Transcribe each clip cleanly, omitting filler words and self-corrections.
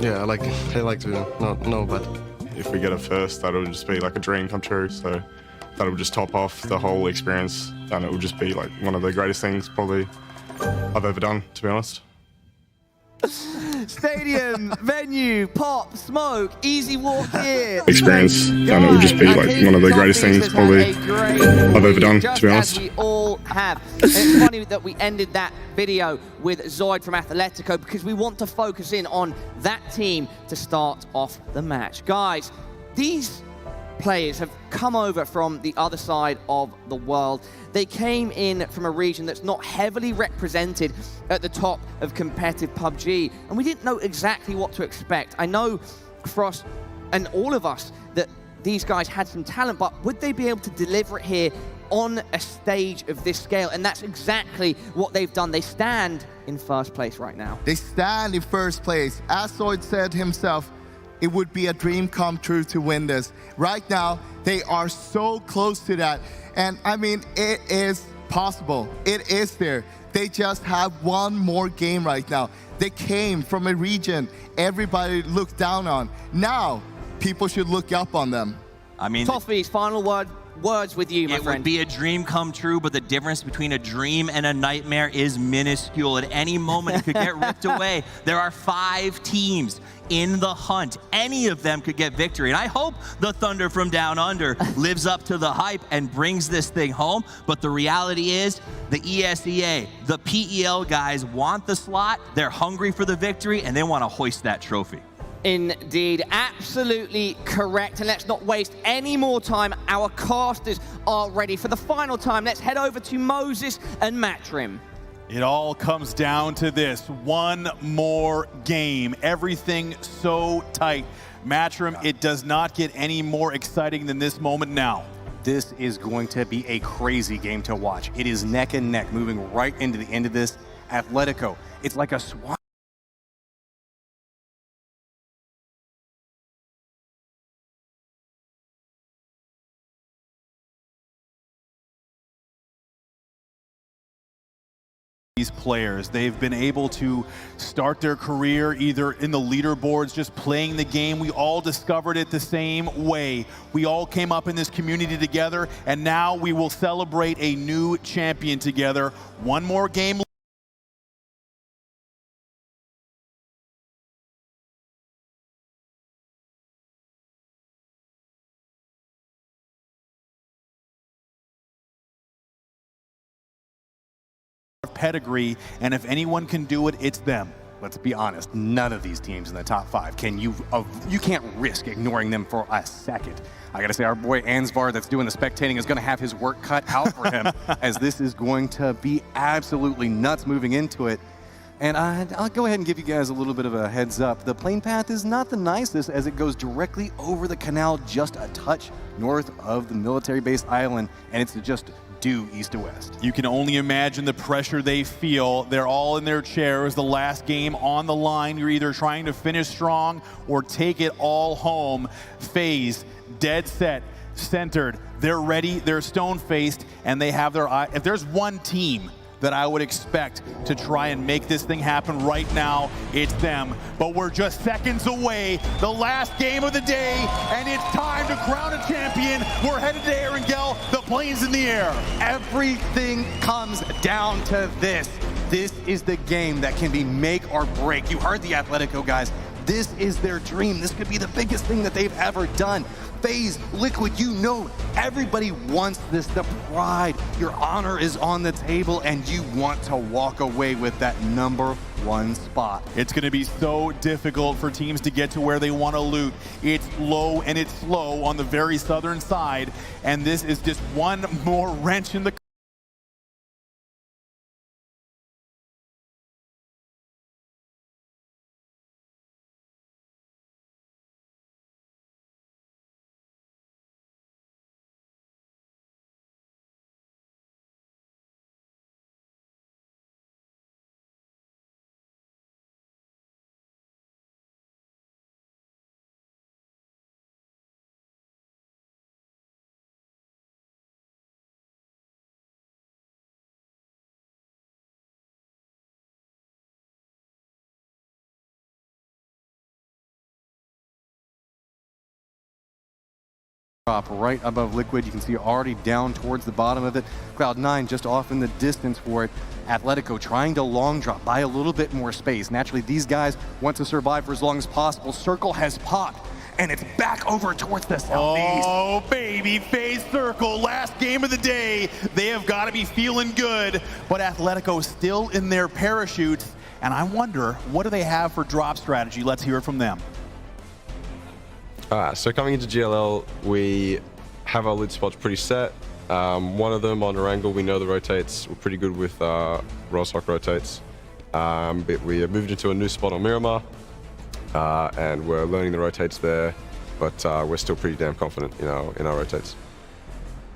Yeah, I like to not know, but if we get it first, that would just be like a dream come true. So that would just top off the whole experience, and it would just be like one of the greatest things probably I've ever done, to be honest. Stadium, venue, pop, smoke, easy walk here. Experience, and it would just be like one of the greatest things probably I've ever done, to be honest. As we all have. And it's funny that we ended that video with Zoid from Atletico because we want to focus in on that team to start off the match. Guys, these players have come over from the other side of the world. They came in from a region that's not heavily represented at the top of competitive PUBG, and we didn't know exactly what to expect. I know Frost and all of us that these guys had some talent, but would they be able to deliver it here on a stage of this scale? And that's exactly what they've done. They stand in first place right now. They stand in first place. As Zoid said himself, it would be a dream come true to win this. Right now, they are so close to that. And I mean, it is possible. It is there. They just have one more game right now. They came from a region everybody looked down on. Now, people should look up on them. I mean, Toffee's final words with you, my friend. It would be a dream come true, but the difference between a dream and a nightmare is minuscule. At any moment, it could get ripped away. There are 5 teams in the hunt. Any of them could get victory. And I hope the Thunder from Down Under lives up to the hype and brings this thing home. But the reality is, the ESEA, the PEL guys want the slot, they're hungry for the victory, and they want to hoist that trophy. Indeed, absolutely correct. And let's not waste any more time. Our casters are ready for the final time. Let's head over to Moses and Matrim. It all comes down to this. One more game. Everything so tight. Matrim, it does not get any more exciting than this moment now. This is going to be a crazy game to watch. It is neck and neck, moving right into the end of this. Atletico, it's like a swat. These players, they've been able to start their career either in the leaderboards, just playing the game. We all discovered it the same way. We all came up in this community together, and now we will celebrate a new champion together. One more game. Pedigree, and if anyone can do it, it's them. Let's be honest, none of these teams in the top 5 can you can't risk ignoring them for a second. I gotta say, our boy Ansvar that's doing the spectating is gonna have his work cut out for him as this is going to be absolutely nuts moving into it. And I'll go ahead and give you guys a little bit of a heads up. The plane path is not the nicest as it goes directly over the canal just a touch north of the military base island, and it's just due east to west. You can only imagine the pressure they feel. They're all in their chairs, the last game on the line. You're either trying to finish strong or take it all home. FaZe, dead set, centered. They're ready, they're stone-faced, and they have their eye. If there's one team that I would expect to try and make this thing happen right now, it's them. But we're just seconds away, the last game of the day, and it's time to crown a champion. We're headed to Erangel, the plane's in the air. Everything comes down to this. This is the game that can be make or break. You heard the Atletico guys. This is their dream. This could be the biggest thing that they've ever done. FaZe, Liquid, you know, everybody wants this, the pride. Your honor is on the table, and you want to walk away with that #1 spot. It's going to be so difficult for teams to get to where they want to loot. It's low and it's slow on the very southern side, and this is just one more wrench in the drop right above Liquid. You can see already down towards the bottom of it. Cloud9 just off in the distance for it. Atletico trying to long drop, buy a little bit more space. Naturally, these guys want to survive for as long as possible. Circle has popped, and it's back over towards the southeast. Oh, baby, FaZe Circle, last game of the day. They have got to be feeling good, but Atletico still in their parachutes, and I wonder, what do they have for drop strategy? Let's hear it from them. So coming into GLL, we have our loot spots pretty set. One of them on Erangel, we know the rotates. We're pretty good with Rosock rotates. But we have moved into a new spot on Miramar, and we're learning the rotates there. But we're still pretty damn confident in our rotates.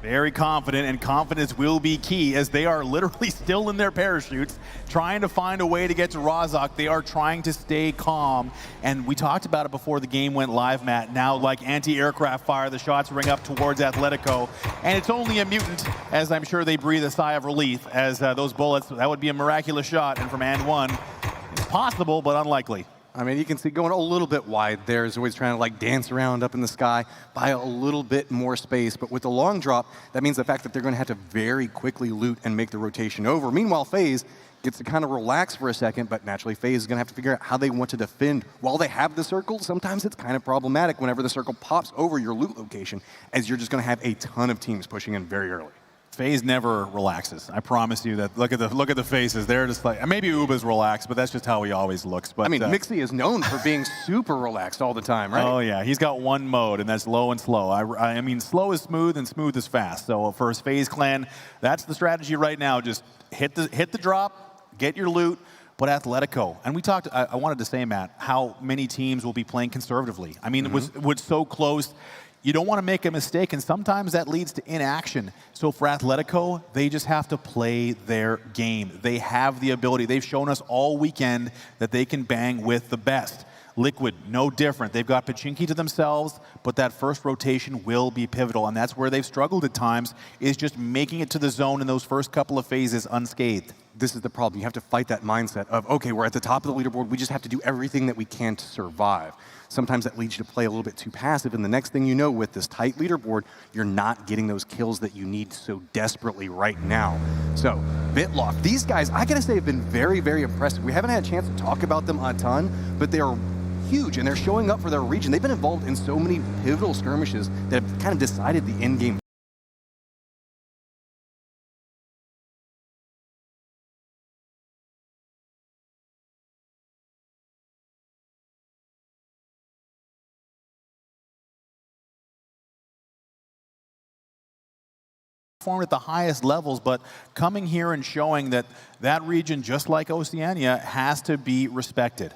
Very confident, and confidence will be key as they are literally still in their parachutes, trying to find a way to get to Rozhok. They are trying to stay calm, and we talked about it before the game went live, Matt. Now, like anti-aircraft fire, the shots ring up towards Atletico, and it's only a mutant, as I'm sure they breathe a sigh of relief, as those bullets, that would be a miraculous shot, and from And1, it's possible, but unlikely. I mean, you can see going a little bit wide there. Is always trying to like dance around up in the sky, buy a little bit more space. But with the long drop, that means the fact that they're going to have to very quickly loot and make the rotation over. Meanwhile, FaZe gets to kind of relax for a second, but naturally FaZe is going to have to figure out how they want to defend while they have the circle. Sometimes it's kind of problematic whenever the circle pops over your loot location, as you're just going to have a ton of teams pushing in very early. FaZe never relaxes. I promise you that. Look at the faces. They're just like, maybe Uba's relaxed, but that's just how he always looks. But I mean, Mixie is known for being super relaxed all the time, right? Oh yeah, he's got one mode, and that's low and slow. I mean, slow is smooth and smooth is fast. So for his FaZe clan, that's the strategy right now. Just hit the drop, get your loot. But Atletico, and we talked, I wanted to say, Matt, how many teams will be playing conservatively. I mean, it was so close. You don't want to make a mistake, and sometimes that leads to inaction. So for Atletico, they just have to play their game. They have the ability. They've shown us all weekend that they can bang with the best. Liquid, no different. They've got Pachinki to themselves, but that first rotation will be pivotal, and that's where they've struggled at times, is just making it to the zone in those first couple of phases unscathed. This is the problem. You have to fight that mindset of, okay, we're at the top of the leaderboard. We just have to do everything that we can to survive. Sometimes that leads you to play a little bit too passive, and the next thing you know, with this tight leaderboard, you're not getting those kills that you need so desperately right now. So, Bitlock, these guys, I gotta say, have been very, very impressive. We haven't had a chance to talk about them a ton, but they are huge, and they're showing up for their region. They've been involved in so many pivotal skirmishes that have kind of decided the end game. At the highest levels, but coming here and showing that that region, just like Oceania, has to be respected.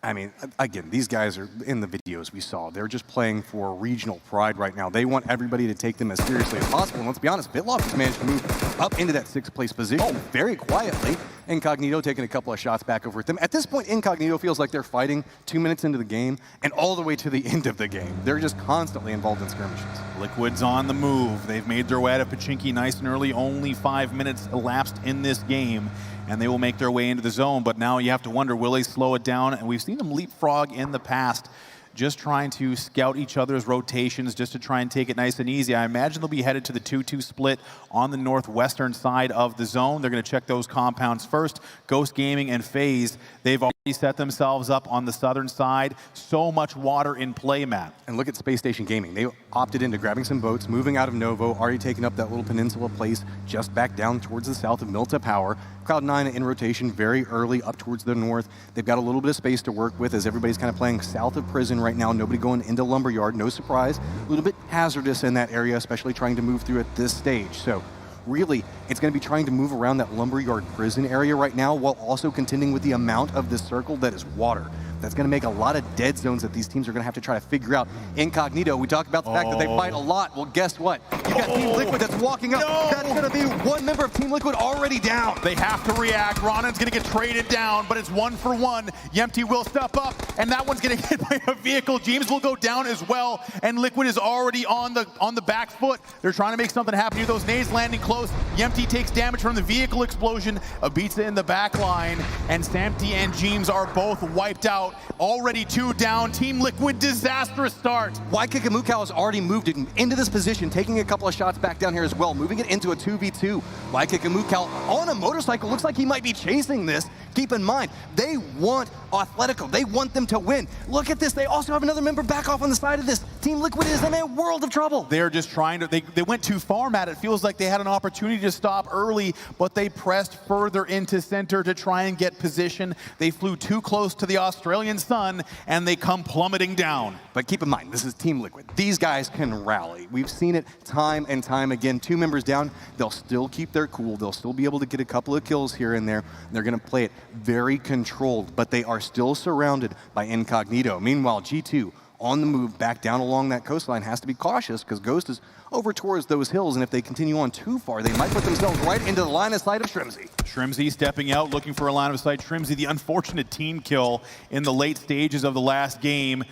I mean, again, these guys are, in the videos we saw, they're just playing for regional pride right now. They want everybody to take them as seriously as possible. And let's be honest, Bitlock has managed to move up into that 6th place position very quietly. Incognito taking a couple of shots back over at them. At this point, Incognito feels like they're fighting 2 minutes into the game and all the way to the end of the game. They're just constantly involved in skirmishes. Liquid's on the move. They've made their way out of Pachinki nice and early. Only 5 minutes elapsed in this game, and they will make their way into the zone. But now you have to wonder, will they slow it down? And we've seen them leapfrog in the past, just trying to scout each other's rotations, just to try and take it nice and easy. I imagine they'll be headed to the 2-2 split on the northwestern side of the zone. They're going to check those compounds first. Ghost Gaming and FaZe, they've already set themselves up on the southern side. So much water in play, Matt. And look at Space Station Gaming. They opted into grabbing some boats, moving out of Novo, already taking up that little peninsula place just back down towards the south of Milta Power. Cloud9 in rotation very early up towards the north. They've got a little bit of space to work with as everybody's kind of playing south of Prison right now. Nobody going into Lumberyard, no surprise. A little bit hazardous in that area, especially trying to move through at this stage. So really, it's going to be trying to move around that Lumberyard Prison area right now while also contending with the amount of this circle that is water. That's going to make a lot of dead zones that these teams are going to have to try to figure out. Incognito, we talked about the fact that they fight a lot. Well, guess what? You got Team Liquid that's walking up. No. That's going to be one member of Team Liquid already down. They have to react. Ronan's going to get traded down, but it's 1-for-1. Yempty will step up, and that one's going to get by a vehicle. James will go down as well, and Liquid is already on the back foot. They're trying to make something happen here. Those nades landing close. Yempty takes damage from the vehicle explosion. Ibiza in the back line, and Samty and James are both wiped out. out. Already 2 down. Team Liquid, disastrous start. Waikiki has already moved it into this position, taking a couple of shots back down here as well, moving it into a 2v2. Waikiki on a motorcycle, looks like he might be chasing this. Keep in mind, they want Athletico. They want them to win. Look at this. They also have another member back off on the side of this. Team Liquid is in a world of trouble. They're just trying to, they went too far, Matt. It feels like they had an opportunity to stop early, but they pressed further into center to try and get position. They flew too close to the Australian sun, and they come plummeting down. But keep in mind, this is Team Liquid. These guys can rally. We've seen it time and time again. 2 members down, they'll still keep their cool. They'll still be able to get a couple of kills here and there. They're going to play it very controlled, but they are still surrounded by Incognito. Meanwhile, G2 on the move back down along that coastline has to be cautious because Ghost is over towards those hills, and if they continue on too far, they might put themselves right into the line of sight of Shrimzy. Shrimzy stepping out, looking for a line of sight. Shrimzy, the unfortunate team kill in the late stages of the last game.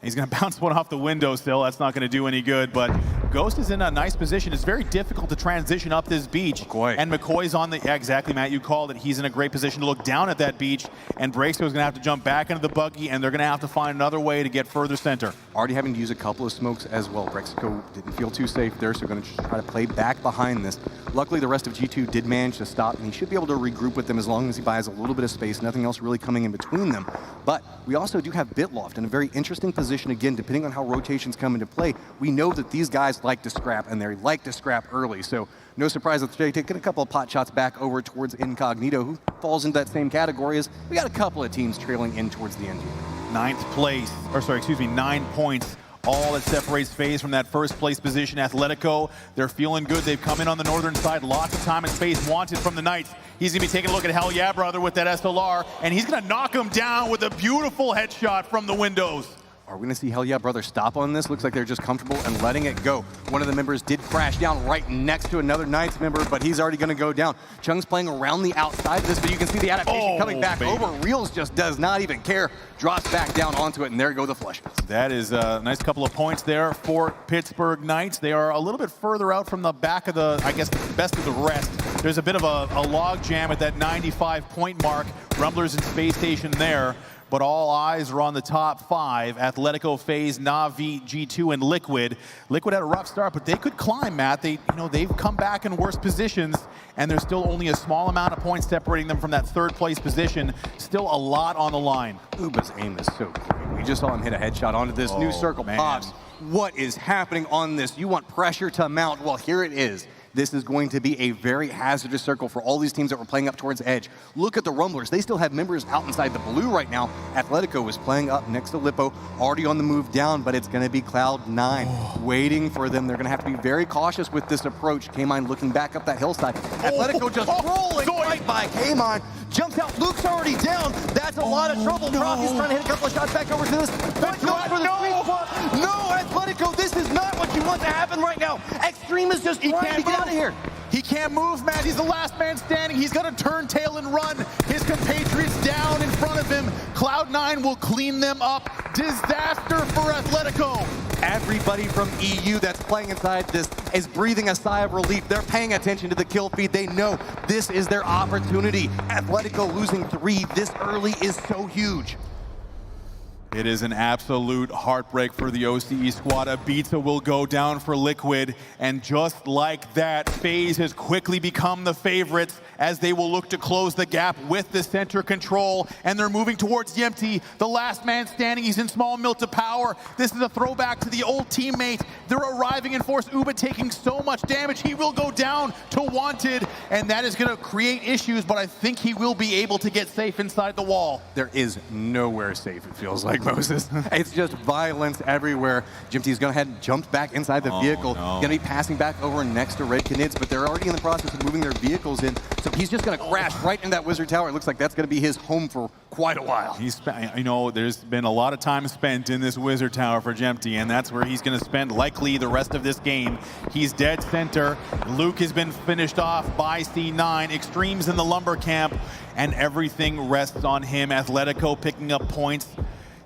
He's going to bounce one off the window still. That's not going to do any good, but Ghost is in a nice position. It's very difficult to transition up this beach. And McCoy's on the, yeah, exactly, Matt, you called it. He's in a great position to look down at that beach, and Breakso is going to have to jump back into the buggy, and they're going to have to find another way to get further center. Already having to use a couple of smokes as well. Brexico didn't feel too safe there, so they're going to try to play back behind this. Luckily, the rest of G2 did manage to stop, and he should be able to regroup with them as long as he buys a little bit of space, nothing else really coming in between them. But we also do have Bitloft in a very interesting position again, depending on how rotations come into play. We know that these guys like to scrap, and they like to scrap early, so no surprise that they're taking a couple of pot shots back over towards Incognito, who falls into that same category as we got a couple of teams trailing in towards the end here. 9th place, or sorry, excuse me, 9 points. All that separates FaZe from that first place position. Athletico, they're feeling good. They've come in on the northern side. Lots of time and space wanted from the Knights. He's going to be taking a look at Hell Yeah Brother with that SLR, and he's going to knock him down with a beautiful headshot from the windows. Are we going to see Hell Yeah Brother stop on this? Looks like they're just comfortable and letting it go. One of the members did crash down right next to another Knights member, but he's already going to go down. Chung's playing around the outside of this, but you can see the adaptation coming back over. Reels just does not even care. Drops back down onto it, and there go the flushes. That is a nice couple of points there for Pittsburgh Knights. They are a little bit further out from the back of the, I guess, the best of the rest. There's a bit of a log jam at that 95-point mark. Rumblers and Space Station there. But all eyes are on the top 5. Athletico, FaZe, Na'Vi, G2, and Liquid. Liquid had a rough start, but they could climb, Matt. They've come back in worse positions, and there's still only a small amount of points separating them from that 3rd place position. Still a lot on the line. Uba's aim is so great. We just saw him hit a headshot onto this. New circle pops. What is happening on this? You want pressure to mount. Well, here it is. This is going to be a very hazardous circle for all these teams that were playing up towards Edge. Look at the Rumblers. They still have members out inside the blue right now. Athletico is playing up next to Lippo, already on the move down, but it's going to be Cloud9 waiting for them. They're going to have to be very cautious with this approach. K-Mine looking back up that hillside. Athletico just rolling right by K-Mine. Jumps out. Luke's already down. That's a lot of trouble. Profi's trying to hit a couple of shots back over to this. But no, for the sweet spot. No, Athletico, this is not what you want to happen right now. Extreme is just trying to get out of here. He can't move, Matt. He's the last man standing. He's going to turn tail and run. His compatriots down in front of him. Cloud9 will clean them up. Disaster for Athletico. Everybody from EU that's playing inside this is breathing a sigh of relief. They're paying attention to the kill feed. They know this is their opportunity. Athletico losing 3 this early is so huge. It is an absolute heartbreak for the OCE squad. Ibiza will go down for Liquid, and just like that, FaZe has quickly become the favorites as they will look to close the gap with the center control, and they're moving towards Yempty. The last man standing, he's in small mill to power. This is a throwback to the old teammate. They're arriving in force. Uba taking so much damage. He will go down to Wanted, and that is going to create issues, but I think he will be able to get safe inside the wall. There is nowhere safe, it feels like, Moses. It's just violence everywhere. Jimty's going ahead and jumped back inside the vehicle. Going to be passing back over next to Red Knids, but they're already in the process of moving their vehicles in. So he's just going to crash right in that Wizard Tower. It looks like that's going to be his home for quite a while. There's been a lot of time spent in this Wizard Tower for Jempty, and that's where he's going to spend likely the rest of this game. He's dead center. Luke has been finished off by C9. Extremes in the lumber camp, and everything rests on him. Athletico picking up points.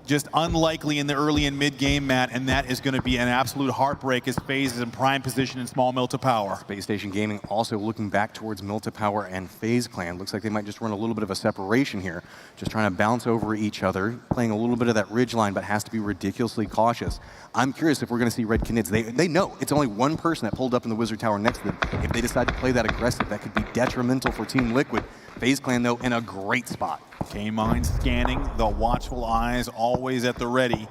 just unlikely in the early and mid-game, Matt, and that is going to be an absolute heartbreak as FaZe is in prime position in small Mill to Power. Space Station Gaming also looking back towards Mill to Power and FaZe Clan. Looks like they might just run a little bit of a separation here, just trying to bounce over each other, playing a little bit of that ridge line, but has to be ridiculously cautious. I'm curious if we're going to see Red Canids. They know it's only one person that pulled up in the Wizard Tower next to them. If they decide to play that aggressive, that could be detrimental for Team Liquid. FaZe Clan, though, in a great spot. K-Mine scanning, the watchful eyes always at the ready.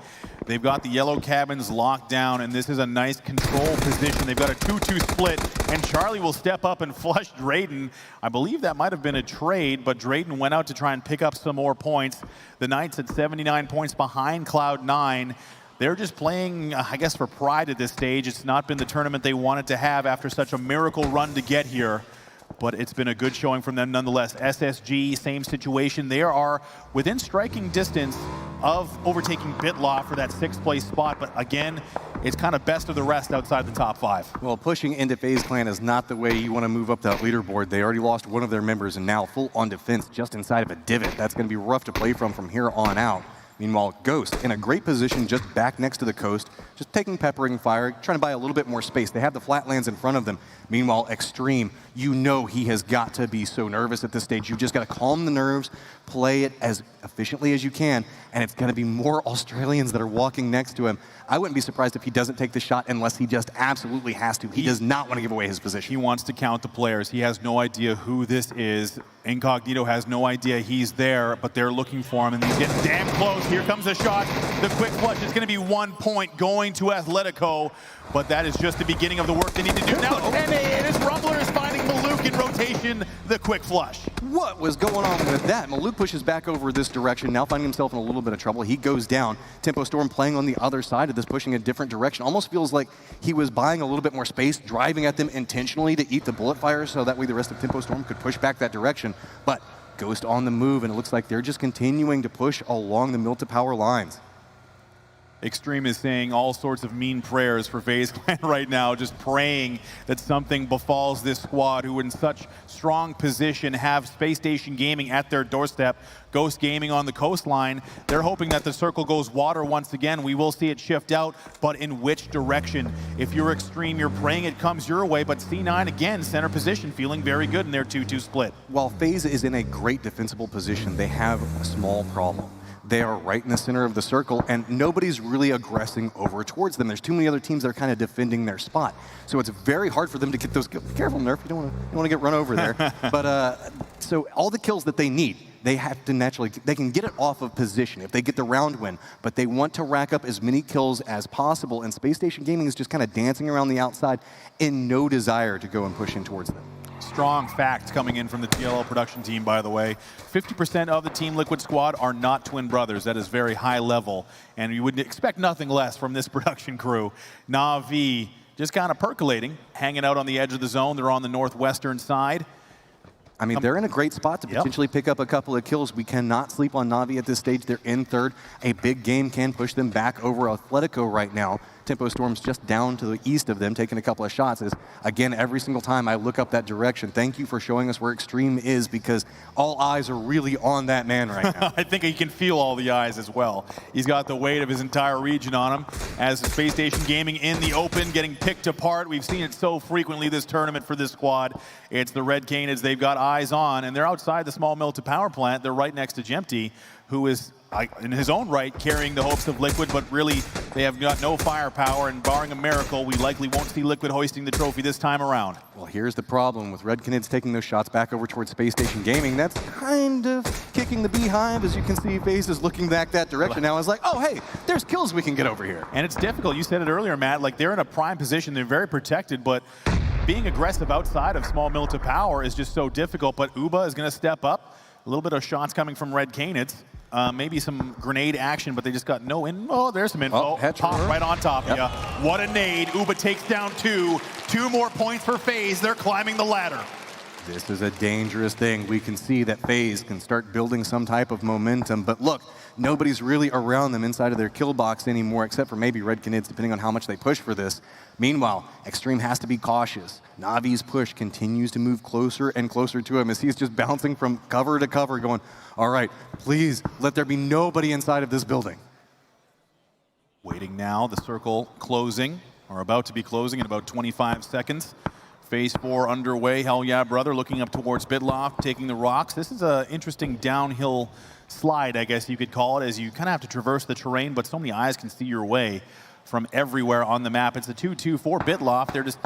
They've got the yellow cabins locked down, and this is a nice control position. They've got a 2-2 split, and Charlie will step up and flush Drayden. I believe that might have been a trade, but Drayden went out to try and pick up some more points. The Knights at 79 points behind Cloud9. They're just playing, I guess, for pride at this stage. It's not been the tournament they wanted to have after such a miracle run to get here. But it's been a good showing from them nonetheless. SSG, same situation. They are within striking distance of overtaking BitLaw for that 6th place spot. But again, it's kind of best of the rest outside the top 5. Well, pushing into FaZe Clan is not the way you want to move up that leaderboard. They already lost one of their members and now full on defense just inside of a divot. That's going to be rough to play from here on out. Meanwhile, Ghost in a great position just back next to the coast, just taking peppering fire, trying to buy a little bit more space. They have the flatlands in front of them. Meanwhile, Extreme, you know he has got to be so nervous at this stage. You just got to calm the nerves, play it as efficiently as you can, and it's going to be more Australians that are walking next to him. I wouldn't be surprised if he doesn't take the shot unless he just absolutely has to. He does not want to give away his position. He wants to count the players. He has no idea who this is. Incognito has no idea he's there, but they're looking for him, and he's getting damn close. Here comes a shot. The quick flush is going to be 1 point going to Atletico, but that is just the beginning of the work they need to do now. And it is Rumblers finding Maluk in rotation, the quick flush. What was going on with that? Maluk pushes back over this direction, now finding himself in a little bit of trouble. He goes down. Tempo Storm playing on the other side of this, pushing a different direction. Almost feels like he was buying a little bit more space, driving at them intentionally to eat the bullet fire, so that way the rest of Tempo Storm could push back that direction. But Ghost on the move, and it looks like they're just continuing to push along the Mill to Power lines. Extreme is saying all sorts of mean prayers for FaZe Clan right now, just praying that something befalls this squad who in such strong position have Space Station Gaming at their doorstep. Ghost Gaming on the coastline. They're hoping that the circle goes water once again. We will see it shift out, but in which direction? If you're Extreme, you're praying it comes your way, but C9 again, center position, feeling very good in their 2-2 split. While FaZe is in a great defensible position, they have a small problem. They are right in the center of the circle, and nobody's really aggressing over towards them. There's too many other teams that are kind of defending their spot. So it's very hard for them to get those kills. Be careful, Nerf, you don't want to get run over there. But so all the kills that they need, they have to naturally, they can get it off of position if they get the round win, but they want to rack up as many kills as possible, and Space Station Gaming is just kind of dancing around the outside in no desire to go and push in towards them. Strong fact coming in from the TLL production team, by the way. 50% of the Team Liquid squad are not twin brothers. That is very high level, and you would expect nothing less from this production crew. Na'Vi just kind of percolating, hanging out on the edge of the zone. They're on the northwestern side. I mean, they're in a great spot to potentially pick up a couple of kills. We cannot sleep on Na'Vi at this stage. They're in third. A big game can push them back over Atletico right now. Tempo Storm's just down to the east of them, taking a couple of shots. As, again, every single time I look up that direction, thank you for showing us where Extreme is, because all eyes are really on that man right now. I think he can feel all the eyes as well. He's got the weight of his entire region on him. As Space Station Gaming in the open, getting picked apart. We've seen it so frequently this tournament for this squad. It's the Red Canids they've got eyes on, and they're outside the small Mill to Power plant. They're right next to Jempty, who is, in his own right, carrying the hopes of Liquid, but really they have got no firepower, and barring a miracle, we likely won't see Liquid hoisting the trophy this time around. Well, here's the problem with Red Canids taking those shots back over towards Space Station Gaming. That's kind of kicking the beehive. As you can see, FaZe is looking back that direction now. It's like, oh, hey, there's kills we can get over here. And it's difficult. You said it earlier, Matt. Like, they're in a prime position. They're very protected, but being aggressive outside of small Mill to Power is just so difficult. But Uba is going to step up. A little bit of shots coming from Red Canids. Maybe some grenade action, but they just got no in. Oh, there's some info. Pop right on top of you. What a nade. Uba takes down two. 2 more points for FaZe. They're climbing the ladder. This is a dangerous thing. We can see that FaZe can start building some type of momentum, but look, nobody's really around them inside of their kill box anymore, except for maybe Red Canids, depending on how much they push for this. Meanwhile, Extreme has to be cautious. Na'Vi's push continues to move closer and closer to him as he's just bouncing from cover to cover, going, all right, please let there be nobody inside of this building. Waiting now, the circle closing, or about to be closing in about 25 seconds. Phase 4 underway. Hell yeah, brother, looking up towards Bitloff, taking the rocks. This is an interesting downhill slide, I guess you could call it, as you kind of have to traverse the terrain, but so many eyes can see your way from everywhere on the map. It's a 2-2 for Bitloff. They're just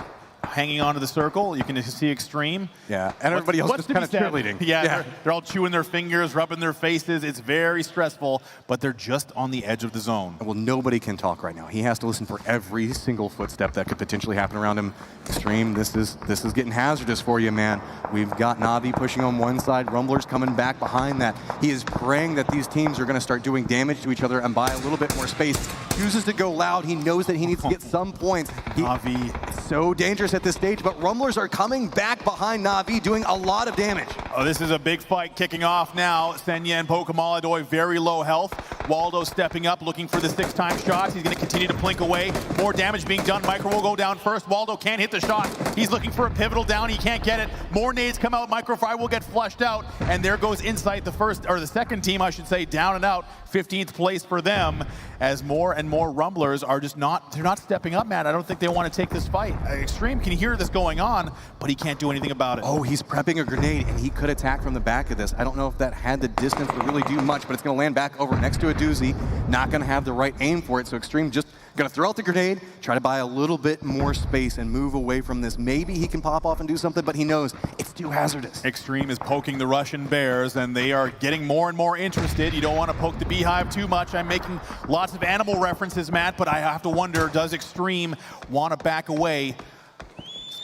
hanging onto the circle. You can see Extreme. Yeah, and everybody else just kind of cheerleading. Yeah, they're all chewing their fingers, rubbing their faces. It's very stressful, but they're just on the edge of the zone. Well, nobody can talk right now. He has to listen for every single footstep that could potentially happen around him. Extreme, this is getting hazardous for you, man. We've got Na'Vi pushing on one side, Rumblers coming back behind that. He is praying that these teams are going to start doing damage to each other and buy a little bit more space. Chooses to go loud. He knows that he needs to get some points. Na'Vi, so dangerous at this stage, but Rumblers are coming back behind Na'Vi, doing a lot of damage. oh, this is a big fight kicking off now. Senya and Pokemaladoy very low health. Waldo stepping up, looking for the 6-time shots. He's going to continue to plink away. More damage being done. Micro will go down first. Waldo can't hit the shot. He's looking for a pivotal down. He can't get it. More nades come out. Microfry will get flushed out. And there goes Insight, the second team, I should say, down and out. 15th place for them, as more and more Rumblers are just they're not stepping up, man. I don't think they want to take this fight. Extreme can hear this going on, but he can't do anything about it. Oh, he's prepping a grenade, and he could attack from the back of this. I don't know if that had the distance to really do much, but it's going to land back over next to a doozy. Not going to have the right aim for it, so Extreme just going to throw out the grenade, try to buy a little bit more space and move away from this. Maybe he can pop off and do something, but he knows it's too hazardous. Extreme is poking the Russian bears, and they are getting more and more interested. You don't want to poke the beehive too much. I'm making lots of animal references, Matt, but I have to wonder, does Extreme want to back away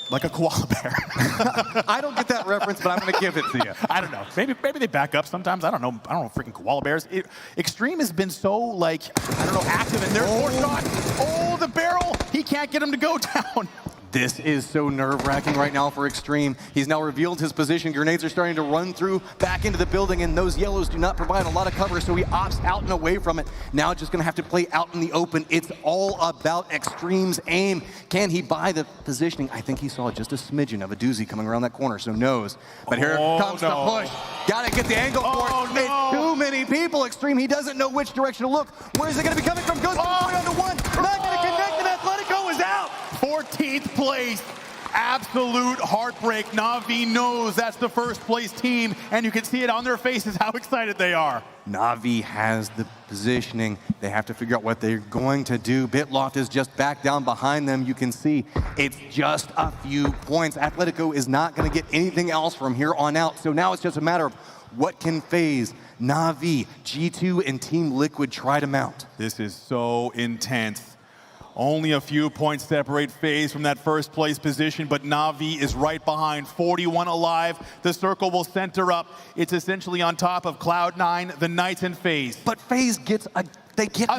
like a koala bear? I don't get that reference, but I'm going to give it to you. I don't know. Maybe they back up sometimes. I don't know. Freaking koala bears. Extreme has been so, like, I don't know, active in their fourth shot. Oh, the barrel. He can't get him to go down. This is so nerve-wracking right now for Extreme. He's now revealed his position. Grenades are starting to run through back into the building, and those yellows do not provide a lot of cover, so he opts out and away from it. Now just going to have to play out in the open. It's all about Extreme's aim. Can he buy the positioning? I think he saw just a smidgen of a doozy coming around that corner, so knows. But here comes the push. Got to get the angle for it. No. It's too many people. Extreme, he doesn't know which direction to look. Where is it going to be coming from? Goes 3 on 1. Not going to connect, and Atletico is out. 14th place. Absolute heartbreak. Na'Vi knows that's the first place team, and you can see it on their faces how excited they are. Na'Vi has the positioning. They have to figure out what they're going to do. Bitloft is just back down behind them. You can see it's just a few points. Atletico is not going to get anything else from here on out. So now it's just a matter of what can FaZe, Na'Vi, G2, and Team Liquid try to mount. This is so intense. Only a few points separate FaZe from that first place position, but Na'Vi is right behind, 41 alive. The circle will center up. It's essentially on top of Cloud9, the Knights, and FaZe. But FaZe gets a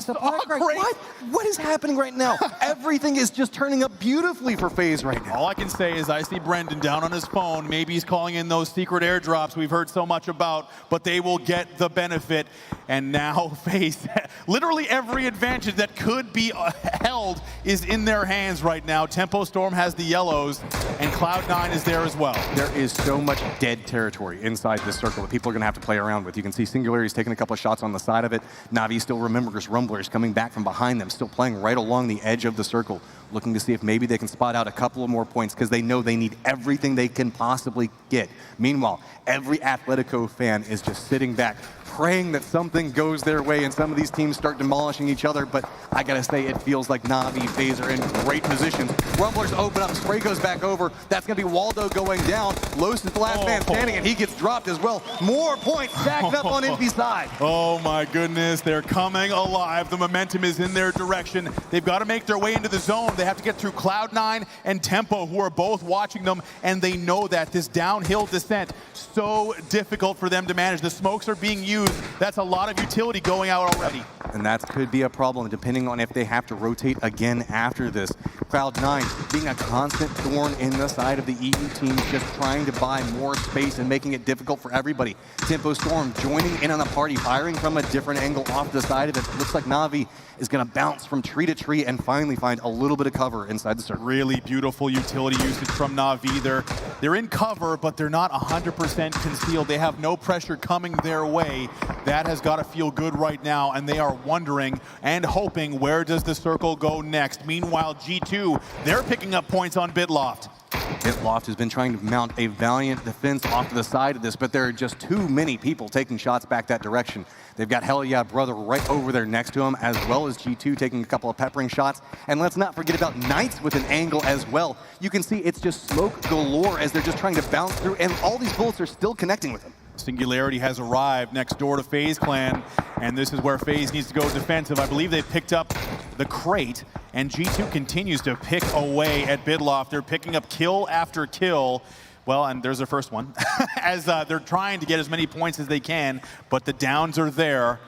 spark right. What is happening right now? Everything is just turning up beautifully for FaZe right now. All I can say is I see Brendan down on his phone. Maybe he's calling in those secret airdrops we've heard so much about, but they will get the benefit. And now FaZe, literally every advantage that could be held is in their hands right now. Tempo Storm has the yellows, and Cloud9 is there as well. There is so much dead territory inside this circle that people are going to have to play around with. You can see Singularity's taking a couple of shots on the side of it. Na'Vi still remembers Rumblers coming back from behind them, still playing right along the edge of the circle, looking to see if maybe they can spot out a couple of more points because they know they need everything they can possibly get. Meanwhile, every Atletico fan is just sitting back, praying that something goes their way and some of these teams start demolishing each other, but I gotta say, it feels like Na'Vi, FaZe are in great positions. Rumblers open up, spray goes back over. That's gonna be Waldo going down. Los is the last man standing, and he gets dropped as well. More points stacked up on Envy's side. Oh my goodness, they're coming alive. The momentum is in their direction. They've got to make their way into the zone. They have to get through Cloud9 and Tempo, who are both watching them, and they know that this downhill descent, so difficult for them to manage. The smokes are being used. That's a lot of utility going out already. And that could be a problem depending on if they have to rotate again after this. Cloud9 being a constant thorn in the side of the EU team, just trying to buy more space and making it difficult for everybody. Tempo Storm joining in on the party, firing from a different angle off the side of it. Looks like Na'Vi is going to bounce from tree to tree and finally find a little bit of cover inside the circle. Really beautiful utility usage from Na'Vi. They're in cover, but they're not 100% concealed. They have no pressure coming their way. That has got to feel good right now, and they are wondering and hoping, where does the circle go next? Meanwhile, G2, they're picking up points on Bitloft. Bitloft has been trying to mount a valiant defense off to the side of this, but there are just too many people taking shots back that direction. They've got Hell Yeah Brother right over there next to him, as well as G2 taking a couple of peppering shots. And let's not forget about Knights with an angle as well. You can see it's just smoke galore as they're just trying to bounce through, and all these bullets are still connecting with them. Singularity has arrived next door to FaZe Clan, and this is where FaZe needs to go defensive. I believe they've picked up the crate, and G2 continues to pick away at Bitloft. They're picking up kill after kill. Well, and there's their first one, as they're trying to get as many points as they can, but the downs are there,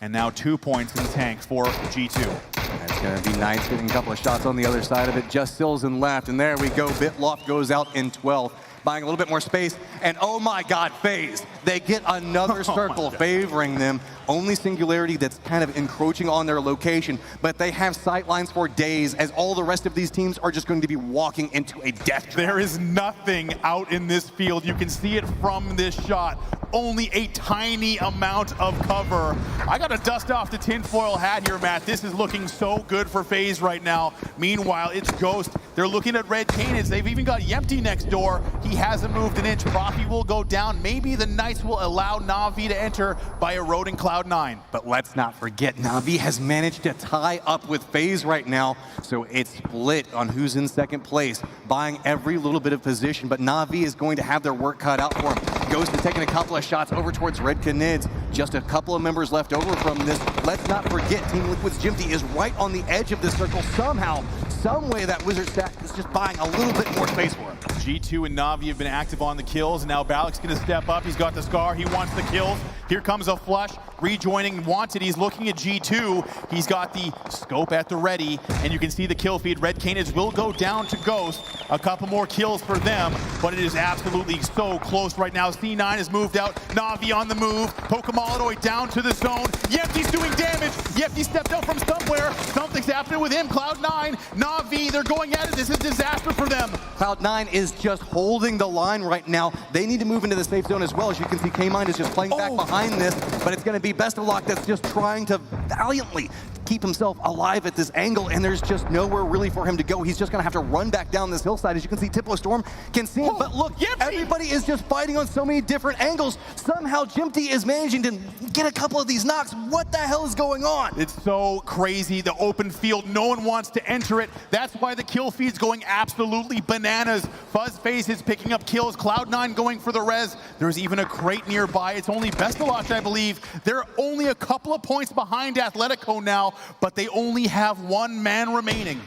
and now 2 points in the tank for G2. That's going to be Knights getting a couple of shots on the other side of it. Just Silzen left, and there we go. Bitloft goes out in 12. Buying a little bit more space, and oh my God, FaZe. They get another circle favoring them. Only Singularity that's kind of encroaching on their location, but they have sight lines for days, as all the rest of these teams are just going to be walking into a death trap. There is nothing out in this field. You can see it from this shot. Only a tiny amount of cover. I got to dust off the tinfoil hat here, Matt. This is looking so good for FaZe right now. Meanwhile, it's Ghost. They're looking at Red Canids. They've even got Yempty next door. He hasn't moved an inch. Profi will go down. Maybe the Knights will allow Na'Vi to enter by eroding Cloud9. But let's not forget, Na'Vi has managed to tie up with FaZe right now, so it's split on who's in second place, buying every little bit of position, but Na'Vi is going to have their work cut out for him. Ghost is taking a couple of shots over towards Red Canids. Just a couple of members left over from this. Let's not forget, Team Liquid's Jimty is right on the edge of this circle. Somehow, some way, that Wizard stack is just buying a little bit more space for him. G2 and Na'Vi have been active on the kills, and now Balak's going to step up. He's got the Scar. He wants the kills. Here comes a flush. Rejoining Wanted. He's looking at G2. He's got the scope at the ready, and you can see the kill feed. Red Canids will go down to Ghost. A couple more kills for them, but it is absolutely so close right now. C9 has moved out. Na'Vi on the move. Pokemoloid down to the zone. Yempty's doing damage. Yempty stepped up from somewhere. Something's happening with him. Cloud9, Na'Vi, they're going at it. This is disaster for them. Cloud9 is just holding the line right now. They need to move into the safe zone as well. As you can see, K-Mind is just playing back behind this, but it's going to be Best of Luck that's just trying to valiantly keep himself alive at this angle, and there's just nowhere really for him to go. He's just going to have to run back down this hillside. As you can see, Tiplo Storm can see him, but look, everybody is just fighting on so many different angles. Somehow, Jimty is managing to get a couple of these knocks. What the hell is going on? It's so crazy, the open field. No one wants to enter it. That's why the kill feed's going absolutely bananas. FaZe is picking up kills. Cloud9 going for the res. There's even a crate nearby. It's only Bestalosh, I believe. They're only a couple of points behind Atletico now, but they only have one man remaining.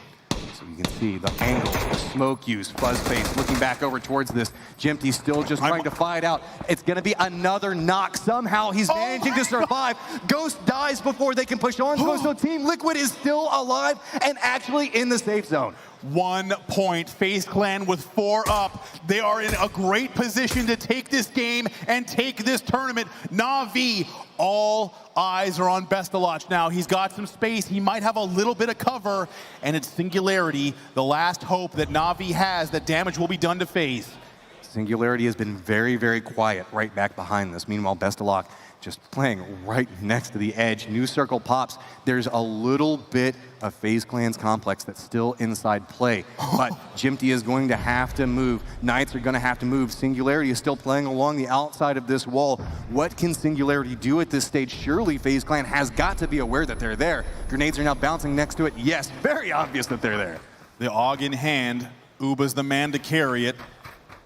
So you can see the angle, the smoke use, FaZe looking back over towards this. Jimty still just trying to fight out. It's going to be another knock. Somehow he's managing to survive. Ghost dies before they can push on. So Team Liquid is still alive and actually in the safe zone. 1 point. FaZe Clan with 4 up. They are in a great position to take this game and take this tournament. Na'Vi, all eyes are on Bestaloch now. He's got some space. He might have a little bit of cover, and it's Singularity, the last hope that Na'Vi has that damage will be done to FaZe. Singularity has been very, very quiet right back behind this. Meanwhile, Bestaloch just playing right next to the edge. New circle pops. There's a little bit of FaZe Clan's complex that's still inside play, but Jimty is going to have to move. Knights are going to have to move. Singularity is still playing along the outside of this wall. What can Singularity do at this stage? Surely FaZe Clan has got to be aware that they're there. Grenades are now bouncing next to it. Yes, very obvious that they're there. The AUG in hand. Uba's the man to carry it.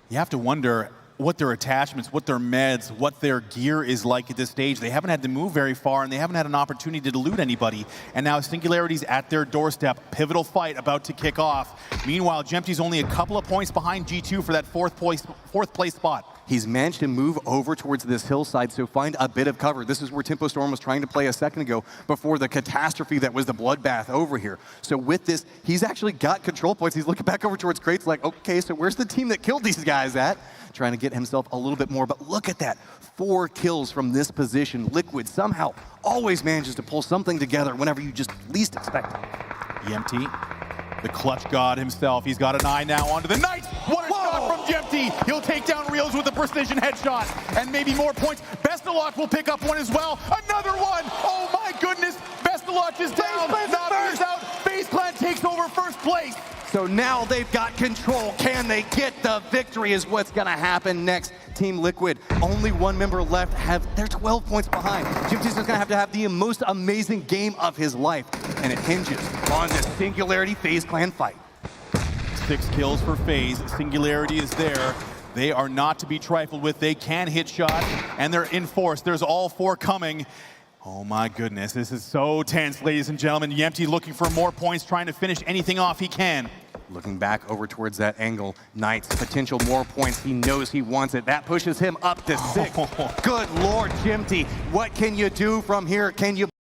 You have to wonder what their attachments, what their meds, what their gear is like at this stage. They haven't had to move very far, and they haven't had an opportunity to loot anybody. And now Singularity's at their doorstep. Pivotal fight about to kick off. Meanwhile, Jempty's only a couple of points behind G2 for that fourth place spot. He's managed to move over towards this hillside, so find a bit of cover. This is where Tempo Storm was trying to play a second ago before the catastrophe that was the bloodbath over here. So with this, he's actually got control points. He's looking back over towards crates like, okay, so where's the team that killed these guys at? Trying to get himself a little bit more, but look at that. 4 kills from this position. Liquid somehow always manages to pull something together whenever you just least expect it. Yempty, the clutch god himself. He's got an eye now onto the Knights. What a shot from Jempty. He'll take down Reels with a precision headshot and maybe more points. Best Vestalot will pick up one as well. Another one. Oh my goodness. Vestalot is down. Navi is out. FaZe Clan takes over first place. So now they've got control. Can they get the victory is what's going to happen next. Team Liquid, only one member left. They're 12 points behind. Jimty's just going to have the most amazing game of his life. And it hinges on the Singularity FaZe Clan fight. 6 kills for FaZe. Singularity is there. They are not to be trifled with. They can hit shots, and they're in force. There's all 4 coming. Oh my goodness, this is so tense, ladies and gentlemen. Yempty looking for more points, trying to finish anything off he can. Looking back over towards that angle, Knight's potential more points. He knows he wants it. That pushes him up to 6. Good Lord, Jimty. What can you do from here? Can you